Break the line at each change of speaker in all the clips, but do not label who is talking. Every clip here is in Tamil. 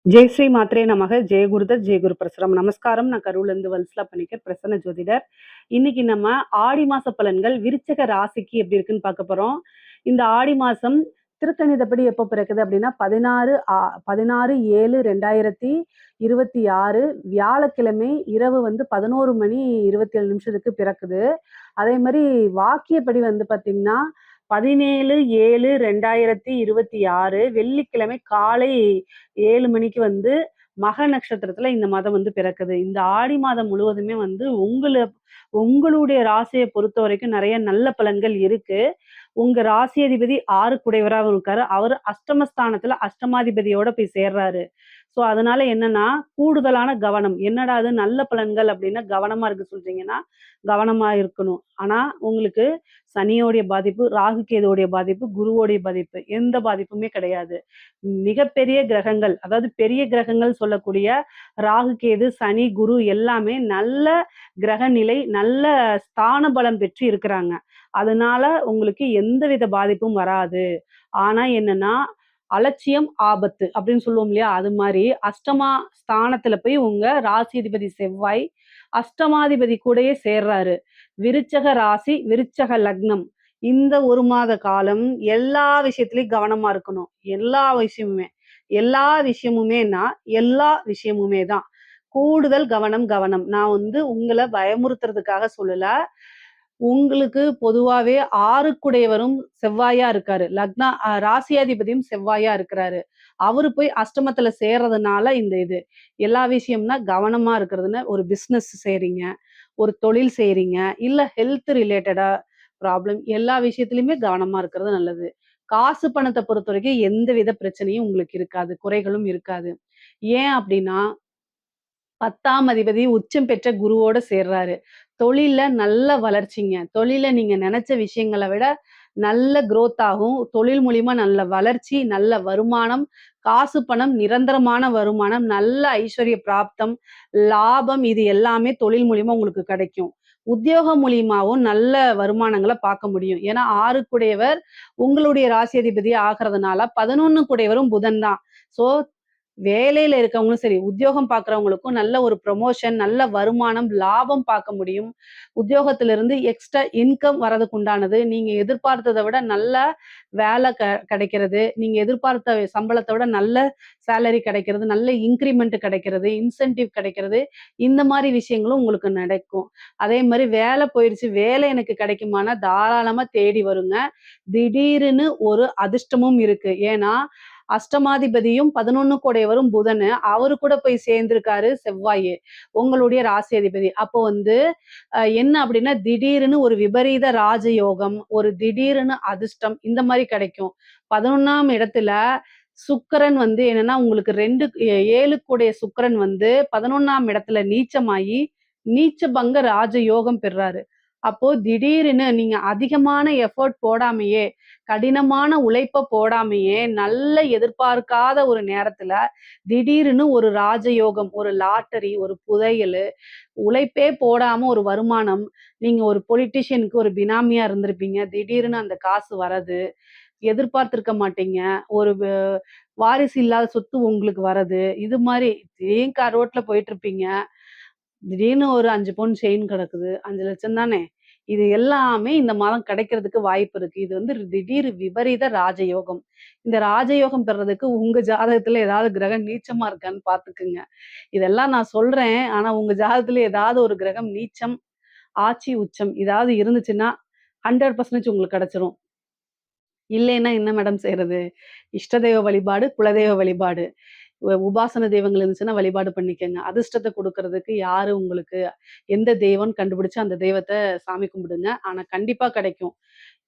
ஜெய் ஸ்ரீ மாத்ரே நமக. ஜெய குருதத் ஜெய குரு பிரசுரம். நமஸ்காரம். நான் கரூர்லேருந்து வல்சலா பணிக்கர், பிரசன்ன ஜோதிடர். இன்னைக்கு நம்ம ஆடி மாச பலன்கள் விருச்சக ராசிக்கு எப்படி இருக்குன்னு பார்க்க போறோம். இந்த ஆடி மாசம் திருக்கணிதப்படி எப்போ பிறக்குது அப்படின்னா 16/7/2026 வியாழக்கிழமை இரவு 11:27 பிறக்குது. அதே மாதிரி வாக்கியப்படி பார்த்தீங்கன்னா 17/7/2026 வெள்ளிக்கிழமை காலை 7 மணிக்கு மக நட்சத்திரத்துல இந்த மாதம் பிறக்குது. இந்த ஆடி மாதம் முழுவதுமே உங்களுடைய ராசியை பொறுத்த வரைக்கும் நிறைய நல்ல பலன்கள் இருக்கு. உங்க ராசி அதிபதி 6 இருக்காரு. அவர் அஷ்டமஸ்தானத்துல அஷ்டமாதிபதியோட போய் சேர்றாரு. ஸோ அதனால என்னன்னா கூடுதலான கவனம். என்னடா அது நல்ல பலன்கள் அப்படின்னா கவனமா இருக்கு சொல்றீங்கன்னா கவனமா இருக்கணும். ஆனா உங்களுக்கு சனியோடைய பாதிப்பு, ராகு கேதுவோடைய பாதிப்பு, குருவோடைய பாதிப்பு எந்த பாதிப்புமே கிடையாது. மிகப்பெரிய கிரகங்கள், அதாவது பெரிய கிரகங்கள் சொல்லக்கூடிய ராகு கேது, சனி, குரு எல்லாமே நல்ல கிரக நிலை, நல்ல ஸ்தான பலம் பெற்று இருக்கிறாங்க. அதனால உங்களுக்கு எந்தவித பாதிப்பும் வராது. ஆனா என்னன்னா அலட்சியம் ஆபத்து அப்படின்னு சொல்லுவோம் இல்லையா? அது மாதிரி அஷ்டமா ஸ்தானத்துல போய் உங்க ராசிதிபதி செவ்வாய் அஷ்டமாதிபதி கூடயே சேர்றாரு. விருச்சக ராசி, விருச்சக லக்னம். இந்த ஒரு மாத காலம் எல்லா விஷயத்திலயும் கவனமா இருக்கணும். எல்லா விஷயமுமே. எல்லா விஷயமுமேனா எல்லா விஷயமுமே தான். கூடுதல் கவனம் கவனம். நான் உங்கள பயமுறுத்துறதுக்காக சொல்லல. உங்களுக்கு பொதுவாவே 6 செவ்வாயா இருக்காரு. ராசியாதிபதியும் செவ்வாயா இருக்கிறாரு. அவரு போய் அஷ்டமத்துல சேர்றதுனால இந்த இது. எல்லா விஷயம்னா கவனமா இருக்கிறதுன்னு ஒரு பிசினஸ் செய்றீங்க, ஒரு தொழில் செய்றீங்க, இல்ல ஹெல்த் ரிலேட்டடா ப்ராப்ளம் எல்லா விஷயத்திலயுமே கவனமா இருக்கிறது நல்லது. காசு பணத்த பொறுத்தவரைக்கும் எந்தவித பிரச்சனையும் உங்களுக்கு இருக்காது. குறைகளும் இருக்காது. ஏன் அப்டின்னா 10ஆம் அதிபதி உச்சம் பெற்ற குருவோட சேர்றாரு. தொழில்ல நல்ல வளர்ச்சிங்க. தொழில்ல நீங்க நெனச்ச விஷயங்கள விட நல்ல குரோத் ஆகும். தொழில் மூலியமா நல்ல வளர்ச்சி, நல்ல வருமானம், காசு பணம், நிரந்தரமான வருமானம், நல்ல ஐஸ்வர்ய பிராப்தம், லாபம் இது எல்லாமே தொழில் மூலியமா உங்களுக்கு கிடைக்கும். உத்தியோகம் மூலியமாவும் நல்ல வருமானங்கள பார்க்க முடியும். ஏன்னா 6 குடையவர் உங்களுடைய ராசி அதிபதி ஆகுறதுனால 11 குடையவரும் புதன் தான். ஸோ வேலையில இருக்கவங்களும் சரி, உத்தியோகம் பார்க்குறவங்களுக்கும் நல்ல ஒரு ப்ரமோஷன், நல்ல வருமானம், லாபம் பார்க்க முடியும். உத்தியோகத்திலிருந்து எக்ஸ்ட்ரா இன்கம் வரதுக்கு உண்டானது. நீங்க எதிர்பார்த்தத விட நல்ல வேலை கிடைக்கிறது. நீங்க எதிர்பார்த்த சம்பளத்த விட நல்ல சேலரி கிடைக்கிறது. நல்ல இன்கிரிமெண்ட் கிடைக்கிறது. இன்சென்டிவ் கிடைக்கிறது. இந்த மாரி விஷயங்களும் உங்களுக்கு நடக்கும். அதே மாரி வேலை போயிருச்சு, வேலை எனக்கு கிடைக்குமானா தாராளமா தேடி வருங்க. திடீர்னு ஒரு அதிர்ஷ்டமும் இருக்கு. ஏன்னா அஷ்டமாதிபதியும் 11 கூடையவரும் புதனு. அவரு கூட போய் சேர்ந்திருக்காரு செவ்வாயி. உங்களுடைய ராசி அதிபதி. அப்போ என்ன அப்படின்னா, திடீர்னு ஒரு விபரீத ராஜயோகம், ஒரு திடீர்னு அதிர்ஷ்டம் இந்த மாரி கிடைக்கும். 11ஆம் இடத்துல சுக்கிரன் என்னன்னா, உங்களுக்கு 7 கூடைய சுக்கிரன் 11ஆம் இடத்துல நீச்சமாயி, நீச்ச பங்க ராஜயோகம் பெறுறாரு. அப்போ திடீர்னு நீங்க அதிகமான எஃபோர்ட் போடாமயே, கடினமான உழைப்ப போடாமயே, நல்ல எதிர்பார்க்காத ஒரு நேரத்துல திடீர்னு ஒரு ராஜயோகம், ஒரு லாட்டரி, ஒரு புதையலு, உழைப்பே போடாம ஒரு வருமானம், நீங்க ஒரு பொலிட்டீஷியனுக்கு ஒரு பினாமியா இருந்திருப்பீங்க. திடீர்னு அந்த காசு வரது, எதிர்பார்த்திருக்க மாட்டீங்க. ஒரு வாரிசு இல்லாத சொத்து உங்களுக்கு வரது. இது மாரி திடீர்னு ரோட்ல போயிட்டுருப்பீங்க. திடீர்னு ஒரு 5 பவுன் செயின் கிடக்குது. 5,00,000 தானே! இது எல்லாமே இந்த மாதம் கிடைக்கிறதுக்கு வாய்ப்பு இருக்கு. இது திடீர் விபரீத ராஜயோகம். இந்த ராஜயோகம் பெறதுக்கு உங்க ஜாதகத்துல ஏதாவது கிரகம் நீச்சமா இருக்கான்னு பார்த்துக்குங்க. இதெல்லாம் நான் சொல்றேன். ஆனா உங்க ஜாதகத்துல ஏதாவது ஒரு கிரகம் நீச்சம், ஆட்சி, உச்சம் ஏதாவது இருந்துச்சுன்னா 100% உங்களுக்கு கிடைச்சிரும். இல்லைன்னா என்ன மேடம் செய்றது? இஷ்ட தெய்வ வழிபாடு, குலதெய்வ வழிபாடு. உபாசன தெய்வங்கள் இருந்துச்சுன்னா வழிபாடு பண்ணிக்கங்க. அதிர்ஷ்டத்த குடுக்குறதுக்கு யாரு உங்களுக்கு எந்த தெய்வம்ன்னு கண்டுபிடிச்சு அந்த தெய்வத்த சாமி கும்பிடுங்க. ஆனா கண்டிப்பா கிடைக்கும்.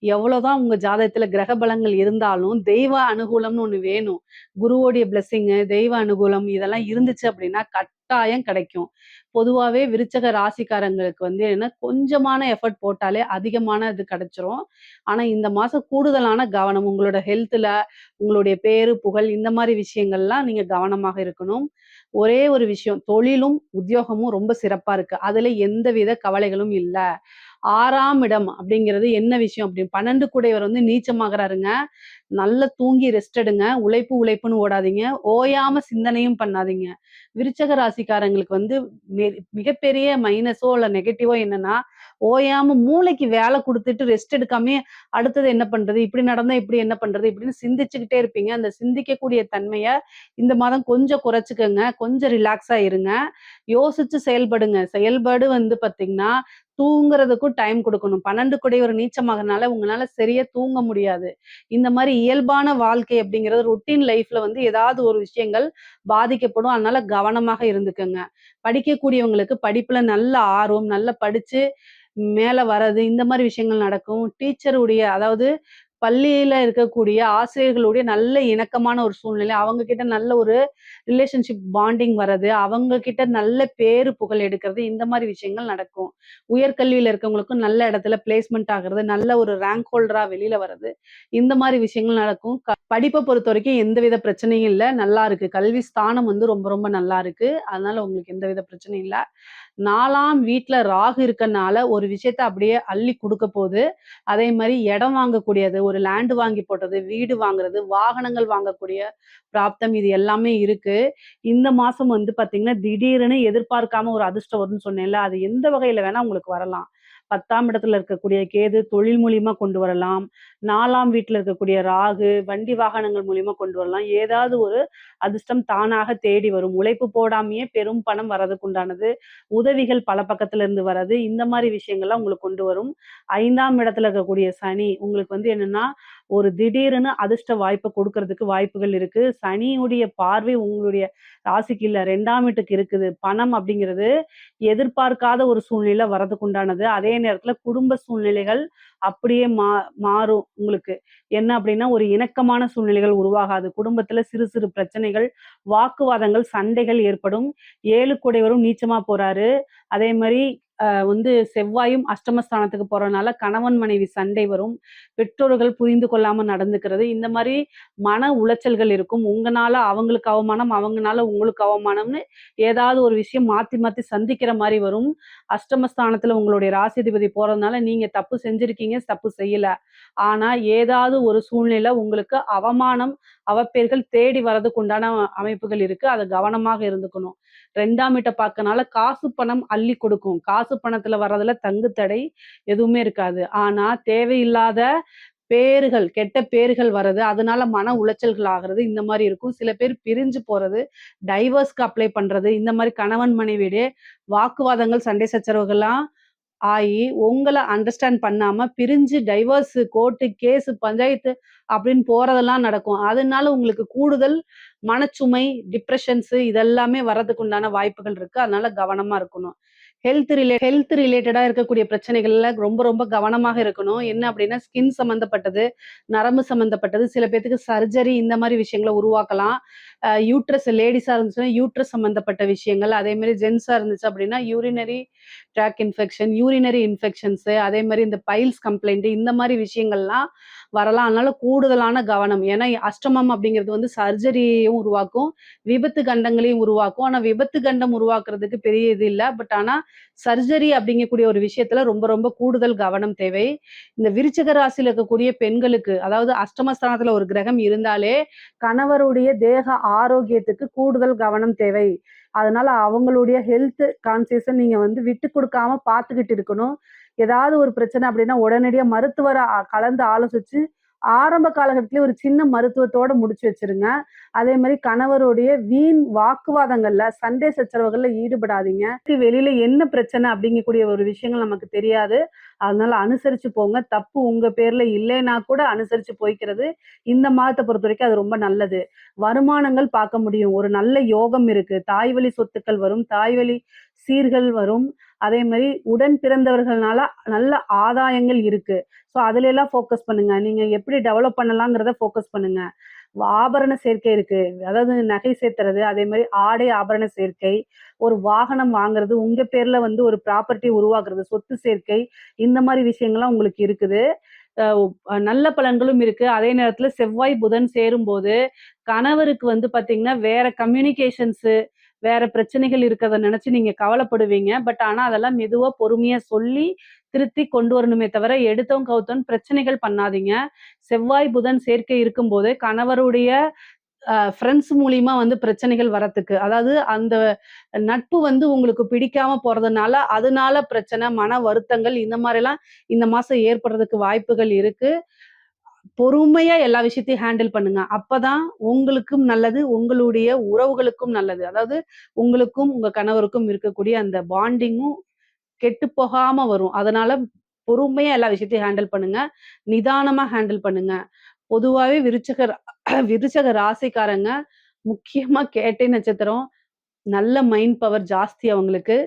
எவ்வளோதான் உங்க ஜாதகத்துல கிரக பலங்கள் இருந்தாலும், தெய்வ அனுகூலம்னு ஒண்ணு வேணும். குருவோடைய பிளெஸ்ஸிங்கு, தெய்வ அனுகூலம் இதெல்லாம் இருந்துச்சு அப்படின்னா, கட்டாயம் கிடைக்கும். பொதுவாவே விருச்சக ராசிக்காரங்களுக்கு என்ன கொஞ்சமான எஃபர்ட் போட்டாலே அதிகமான இது கிடைச்சிரும். ஆனா இந்த மாசம் கூடுதலான கவனம் உங்களோட ஹெல்த்ல, உங்களுடைய பேரு, புகழ் இந்த மாரி விஷயங்கள்லாம் நீங்க கவனமாக இருக்கணும். ஒரே ஒரு விஷயம் தொழிலும், உத்தியோகமும் ரொம்ப சிறப்பா இருக்கு. அதுல எந்தவித கவலைகளும் இல்ல. 6ஆம் இடம் அப்படிங்கிறது என்ன விஷயம் அப்படி 12 கூடையவர் வந்து நீச்சமாகறாருங்க. நல்லா தூங்கி ரெஸ்ட் எடுங்க. உழைப்புன்னு ஓடாதீங்க. ஓயாம சிந்தனையும் பண்ணாதீங்க. விருச்சக ராசிக்காரங்களுக்கு வந்து மெ மிகப்பெரிய மைனஸோ இல்ல நெகட்டிவோ என்னன்னா, ஓயாம மூளைக்கு வேலை குடுத்துட்டு ரெஸ்ட் எடுக்காமயே அடுத்தது என்ன பண்றது? இப்படி நடந்தா இப்படி என்ன பண்றது? இப்படின்னு சிந்திச்சுக்கிட்டே இருப்பீங்க. அந்த சிந்திக்கக்கூடிய தன்மைய இந்த மாதம் கொஞ்சம் குறைச்சுக்கங்க. கொஞ்சம் ரிலாக்ஸா இருங்க. யோசிச்சு செயல்படுங்க. செயல்பாடு வந்து பார்த்தீங்கன்னா, தூங்குறதுக்கும் டைம் குடுக்கணும். 12 கூடிய ஒரு நீச்சமாகறனால உங்கனால சரியா தூங்க முடியாது. இந்த மாரி இயல்பான வாழ்க்கை அப்படிங்கிறது ரொட்டீன் லைஃப்ல வந்து ஏதாவது ஒரு விஷயங்கள் பாதிக்கப்படும். அதனால கவனமாக இருந்துக்கங்க. படிக்கக்கூடியவங்களுக்கு படிப்புல நல்ல ஆர்வம், நல்லா படிச்சு மேல வர்றது, இந்த மாரி விஷயங்கள் நடக்கும். டீச்சருடைய அதாவது பள்ளியில இருக்கக்கூடிய ஆசிரியர்களுடைய நல்ல இணக்கமான ஒரு சூழ்நிலை, அவங்க கிட்ட நல்ல ஒரு ரிலேஷன்ஷிப் பாண்டிங் வர்றது, அவங்க கிட்ட நல்ல பேரு புகழ் எடுக்கிறது, இந்த மாரி விஷயங்கள் நடக்கும். உயர்கல்வியில இருக்கவங்களுக்கும் நல்ல இடத்துல பிளேஸ்மென்ட் ஆகுறது, நல்ல ஒரு ரேங்க் ஹோல்டரா வெளியில வர்றது, இந்த மாரி விஷயங்கள் நடக்கும். படிப்ப பொறுத்தவரைக்கும் எந்தவித பிரச்சனையும் இல்ல. நல்லா இருக்கு. கல்வி ஸ்தானம் வந்து ரொம்ப ரொம்ப நல்லா இருக்கு. அதனால உங்களுக்கு எந்தவித பிரச்சனையும் இல்ல. 4ஆம் வீட்ல ராகு இருக்கனால ஒரு விஷயத்த அப்படியே அள்ளி குடுக்க போது. அதே மாரி இடம் வாங்கக்கூடியது, ஒரு லேண்ட் வாங்கி போட்டது, வீடு வாங்குறது, வாகனங்கள் வாங்கக்கூடிய பிராப்தம் இது எல்லாமே இருக்கு. இந்த மாசம் வந்து பார்த்தீங்கன்னா, திடீர்னு எதிர்பார்க்காம ஒரு அதிர்ஷ்டம் வரும்னு சொன்னேன்ல, அது எந்த வகையில வேணா உங்களுக்கு வரலாம். 10ஆம் இடத்துல இருக்கக்கூடிய கேது தொழில் மூலியமா கொண்டு வரலாம். 4ஆம் வீட்ல இருக்கக்கூடிய ராகு வண்டி வாகனங்கள் மூலியமா கொண்டு வரலாம். ஏதாவது ஒரு அதிர்ஷ்டம் தானாக தேடி வரும். உழைப்பு போடாமயே பெரும் பணம் வரதுக்கு உண்டானது. உதவிகள் பல பக்கத்துல இருந்து வர்றது. இந்த மாரி விஷயங்கள்லாம் உங்களுக்கு கொண்டு வரும். 5ஆம் இடத்துல இருக்கக்கூடிய சனி உங்களுக்கு வந்து என்னன்னா, ஒரு திடீர்னு அதிர்ஷ்ட வாய்ப்ப குடுக்கறதுக்கு வாய்ப்புகள் இருக்கு. சனியுடைய பார்வை உங்களுடைய ராசிக்கு இல்ல 2ஆம் வீட்டுக்கு இருக்குது. பணம் அப்படிங்கிறது எதிர்பார்க்காத ஒரு சூழ்நிலை வரதுக்கு உண்டானது. அதே நேரத்துல குடும்ப சூழ்நிலைகள் அப்படியே மாறும் உங்களுக்கு. என்ன அப்படின்னா, ஒரு இணக்கமான சூழ்நிலைகள் உருவாகாது. குடும்பத்துல சிறு சிறு பிரச்சனைகள், வாக்குவாதங்கள், சண்டைகள் ஏற்படும். 7 கூடையவரும் நீச்சமா போறாரு. அதே மாரி வந்து செவ்வாயும் அஷ்டமஸ்தானத்துக்கு போறனால கணவன் மனைவி சண்டை வரும். பெற்றோர்கள் புரிந்து கொள்ளாம நடந்துக்கிறது. இந்த மாரி மன உளைச்சல்கள் இருக்கும். உங்கனால அவங்களுக்கு அவமானம், அவங்கனால உங்களுக்கு அவமானம்னு ஏதாவது ஒரு விஷயம் மாத்தி மாத்தி சந்திக்கிற மாரி வரும். அஷ்டமஸ்தானத்துல உங்களுடைய ராசிதிபதி போறதுனால நீங்க தப்பு செஞ்சிருக்கீங்க, தப்பு செய்யல. ஆனா ஏதாவது ஒரு சூழ்நிலை உங்களுக்கு அவமானம், அவப்பேர்கள் தேடி வரதுக்கு உண்டான அமைப்புகள் இருக்கு. அத கவனமாக இருந்துக்கணும். 2ஆம் வீட்ட பார்க்கனால காசு பணம் அள்ளி கொடுக்கும். காசு பணத்துல வர்றதுல தங்கு தடை எதுவுமே இருக்காது. ஆனா தேவையில்லாத பேறுகள், கெட்ட பேறுகள் வர்றது, அதனால மன உளைச்சல்கள் ஆகுறது, இந்த மாரி இருக்கும். சில பேர் பிரிஞ்சு போறது, டைவர்ஸ்க்கு அப்ளை பண்றது, இந்த மாரி கணவன் மனைவியிடையே வாக்குவாதங்கள், சண்டை சச்சரவுகள்லாம் ஆயி, உங்கள அண்டர்ஸ்டாண்ட் பண்ணாம பிரிஞ்சு டைவர்ஸ், கோர்ட்டு, கேஸ், பஞ்சாயத்து அப்படின்னு போறதெல்லாம் நடக்கும். அதனால உங்களுக்கு கூடுதல் மனச்சுமை, டிப்ரஷன்ஸ் இதெல்லாமே வர்றதுக்கு உண்டான வாய்ப்புகள் இருக்கு. அதனால கவனமா இருக்கணும். ஹெல்த் ரிலேட்டடா இருக்கக்கூடிய பிரச்சனைகள்ல ரொம்ப ரொம்ப கவனமாக இருக்கணும். என்ன அப்படின்னா, ஸ்கின் சம்மந்தப்பட்டது, நரம்பு சம்மந்தப்பட்டது, சில பேத்துக்கு சர்ஜரி இந்த மாரி விஷயங்கள உருவாக்கலாம். யூட்ரஸ் லேடீஸா இருந்துச்சுன்னா, யூட்ரஸ் சம்மந்தப்பட்ட விஷயங்கள், அதே மாரி ஜென்ஸா இருந்துச்சு அப்படின்னா, urinary tract infection, urinary infections, அதே மாரி இந்த பைல்ஸ் கம்ப்ளைண்ட் இந்த மாரி விஷயங்கள்லாம் வரலாம். அதனால கூடுதலான கவனம். ஏன்னா, அஷ்டமம் அப்படிங்கிறது வந்து சர்ஜரியையும் உருவாக்கும், விபத்து கண்டங்களையும் உருவாக்கும். ஆனா, விபத்து கண்டம் உருவாக்குறதுக்கு பெரிய இது இல்ல. ஆனா, சர்ஜரி அப்படிங்கக்கூடிய ஒரு விஷயத்துல ரொம்ப ரொம்ப கூடுதல் கவனம் தேவை. இந்த விருச்சிக ராசியில இருக்கக்கூடிய பெண்களுக்கு, அதாவது அஷ்டமஸ்தானத்துல ஒரு கிரகம் இருந்தாலே, கணவருடைய தேக ஆரோக்கியத்துக்கு கூடுதல் கவனம் தேவை. அதனால அவங்களுடைய ஹெல்த் கான்ஷியஸ நீங்க வந்து விட்டு குடுக்காம பார்த்துக்கிட்டு இருக்கணும். ஏதாவது ஒரு பிரச்சனை அப்படின்னா, உடனடியா மருத்துவர கலந்து ஆலோசிச்சு, ஆரம்ப காலகட்டத்திலேயே ஒரு சின்ன மருத்துவத்தோட முடிச்சு வச்சுருங்க. அதே மாரி கணவருடைய வீண் வாக்குவாதங்கள்ல, சண்டை சச்சரவுகள்ல ஈடுபடாதீங்க. வெளியில என்ன பிரச்சனை அப்படிங்கக்கூடிய ஒரு விஷயங்கள் நமக்கு தெரியாது. அதனால அனுசரிச்சு போங்க. தப்பு உங்க பேர்ல இல்லைன்னா கூட அனுசரிச்சு போய்க்கிறது, இந்த மாதத்த பொறுத்தவரைக்கும் அது ரொம்ப நல்லது. வருமானங்கள் பார்க்க முடியும். ஒரு நல்ல யோகம் இருக்கு. தாய்வழி சொத்துக்கள் வரும். தாய்வழி சீர்கள் வரும். அதே மாரி உடன் பிறந்தவர்கள்னால நல்ல ஆதாயங்கள் இருக்கு. ஸோ அதுல எல்லாம் ஃபோக்கஸ் பண்ணுங்க. நீங்க எப்படி டெவலப் பண்ணலாங்கிறத ஃபோக்கஸ் பண்ணுங்க. ஆபரண சேர்க்கை இருக்கு. அதாவது நகை சேர்த்துறது, அதே மாரி ஆடை ஆபரண சேர்க்கை, ஒரு வாகனம் வாங்குறது, உங்க பேர்ல வந்து ஒரு ப்ராப்பர்ட்டி உருவாக்குறது, சொத்து சேர்க்கை, இந்த மாரி விஷயங்கள்லாம் உங்களுக்கு இருக்குது. நல்ல பலன்களும் இருக்கு. அதே நேரத்துல செவ்வாய், புதன் சேரும்போது, கணவருக்கு வந்து பாத்தீங்கன்னா, வேற கம்யூனிகேஷன்ஸு, வேற பிரச்சனைகள் இருக்கிறத நினைச்சு நீங்க கவலைப்படுவீங்க. பட் ஆனா அதெல்லாம் மெதுவா பொறுமையா சொல்லி திருத்தி கொண்டு வரணுமே தவிர, எடுத்தோம் கவுத்தோம்ன்னு பிரச்சனைகள் பண்ணாதீங்க. செவ்வாய், புதன் சேர்க்கை இருக்கும்போது கணவருடைய ஃப்ரெண்ட்ஸ் மூலியமா வந்து பிரச்சனைகள் வரத்துக்கு. அதாவது அந்த நட்பு வந்து உங்களுக்கு பிடிக்காம போறதுனால, அதனால பிரச்சனை, மன வருத்தங்கள் இந்த மாரிலாம் இந்த மாசம் ஏற்படுறதுக்கு வாய்ப்புகள் இருக்கு. பொறுமையா எல்லா விஷயத்தையும் ஹேண்டில் பண்ணுங்க. அப்பதான் உங்களுக்கும் நல்லது, உங்களுடைய உறவுகளுக்கும் நல்லது. அதாவது உங்களுக்கும், உங்க கணவருக்கும் இருக்கக்கூடிய அந்த பாண்டிங்கும் கெட்டுப் போகாம வரும். அதனால பொறுமையா எல்லா விஷயத்தையும் ஹேண்டில் பண்ணுங்க. நிதானமா ஹேண்டில் பண்ணுங்க. பொதுவாவே விருச்சக ராசிக்காரங்க, முக்கியமா கேட்டை நட்சத்திரம், நல்ல மைண்ட் பவர் ஜாஸ்தி அவங்களுக்கு.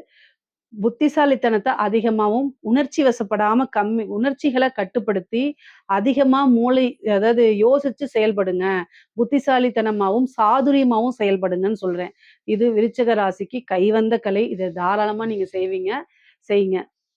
புத்திசாலித்தனத்த அதிகமாவும், உணர்ச்சி வசப்படாம உணர்ச்சிகள கட்டுப்படுத்தி, அதிகமா அதாவது யோசிச்சு செயல்படுங்க. புத்திசாலித்தனமாவும், சாதுரியமாவும் செயல்படுங்கன்னு சொல்றேன். இது விருச்சிக ராசிக்கு கைவந்த கலை. இத தாராளமா நீங்க செய்வீங்க. செய்யுங்க.